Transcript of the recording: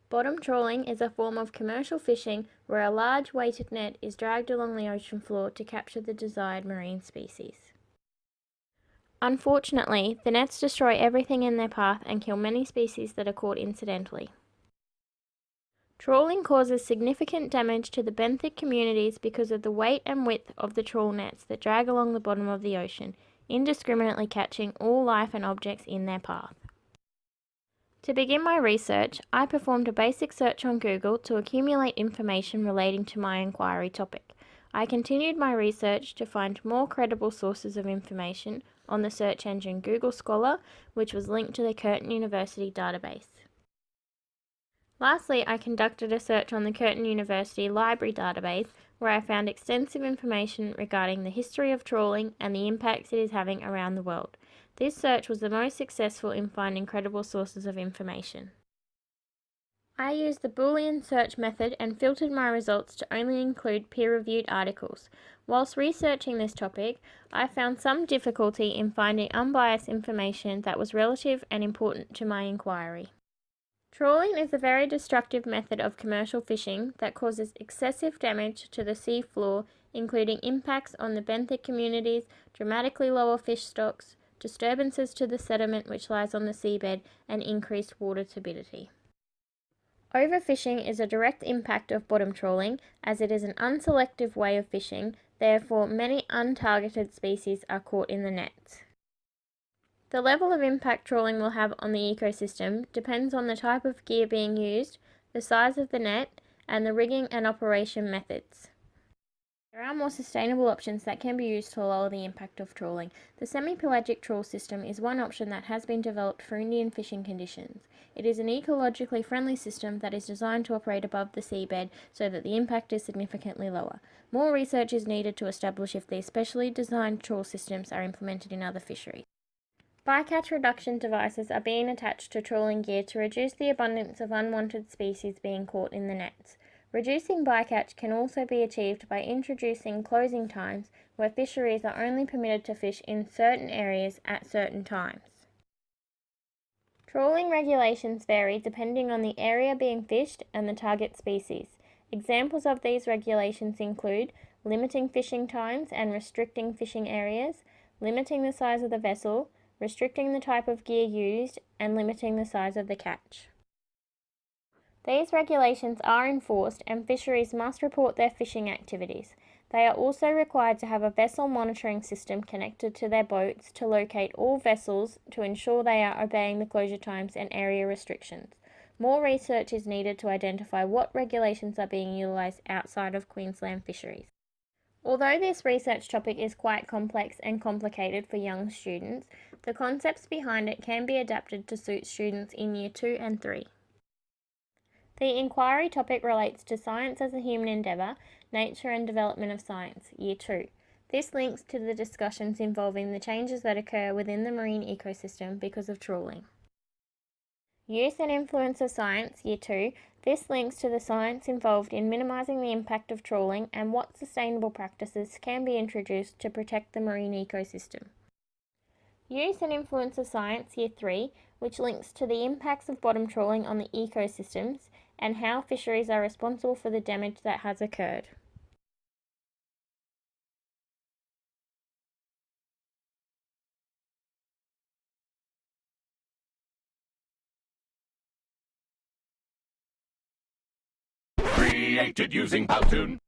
Bottom trawling is a form of commercial fishing where a large weighted net is dragged along the ocean floor to capture the desired marine species. Unfortunately, the nets destroy everything in their path and kill many species that are caught incidentally. Trawling causes significant damage to the benthic communities because of the weight and width of the trawl nets that drag along the bottom of the ocean, indiscriminately catching all life and objects in their path. To begin my research, I performed a basic search on Google to accumulate information relating to my inquiry topic. I continued my research to find more credible sources of information on the search engine Google Scholar, which was linked to the Curtin University database. Lastly, I conducted a search on the Curtin University Library database, where I found extensive information regarding the history of trawling and the impacts it is having around the world. This search was the most successful in finding credible sources of information. I used the Boolean search method and filtered my results to only include peer-reviewed articles. Whilst researching this topic, I found some difficulty in finding unbiased information that was relative and important to my inquiry. Trawling is a very destructive method of commercial fishing that causes excessive damage to the sea floor, including impacts on the benthic communities, dramatically lower fish stocks, disturbances to the sediment which lies on the seabed, and increased water turbidity. Overfishing is a direct impact of bottom trawling, as it is an unselective way of fishing, therefore many untargeted species are caught in the nets. The level of impact trawling will have on the ecosystem depends on the type of gear being used, the size of the net, and the rigging and operation methods. There are more sustainable options that can be used to lower the impact of trawling. The semi-pelagic trawl system is one option that has been developed for Indian fishing conditions. It is an ecologically friendly system that is designed to operate above the seabed so that the impact is significantly lower. More research is needed to establish if these specially designed trawl systems are implemented in other fisheries. Bycatch reduction devices are being attached to trawling gear to reduce the abundance of unwanted species being caught in the nets. Reducing bycatch can also be achieved by introducing closing times where fisheries are only permitted to fish in certain areas at certain times. Trawling regulations vary depending on the area being fished and the target species. Examples of these regulations include limiting fishing times and restricting fishing areas, limiting the size of the vessel, restricting the type of gear used, and limiting the size of the catch. These regulations are enforced and fisheries must report their fishing activities. They are also required to have a vessel monitoring system connected to their boats to locate all vessels to ensure they are obeying the closure times and area restrictions. More research is needed to identify what regulations are being utilised outside of Queensland fisheries. Although this research topic is quite complex and complicated for young students, the concepts behind it can be adapted to suit students in Year 2 and 3. The inquiry topic relates to science as a human endeavour, nature and development of science, Year 2. This links to the discussions involving the changes that occur within the marine ecosystem because of trawling. Use and influence of science, Year 2. This links to the science involved in minimising the impact of trawling and what sustainable practices can be introduced to protect the marine ecosystem. Use and influence of science, Year 3, which links to the impacts of bottom trawling on the ecosystems and how fisheries are responsible for the damage that has occurred. Created using Powtoon.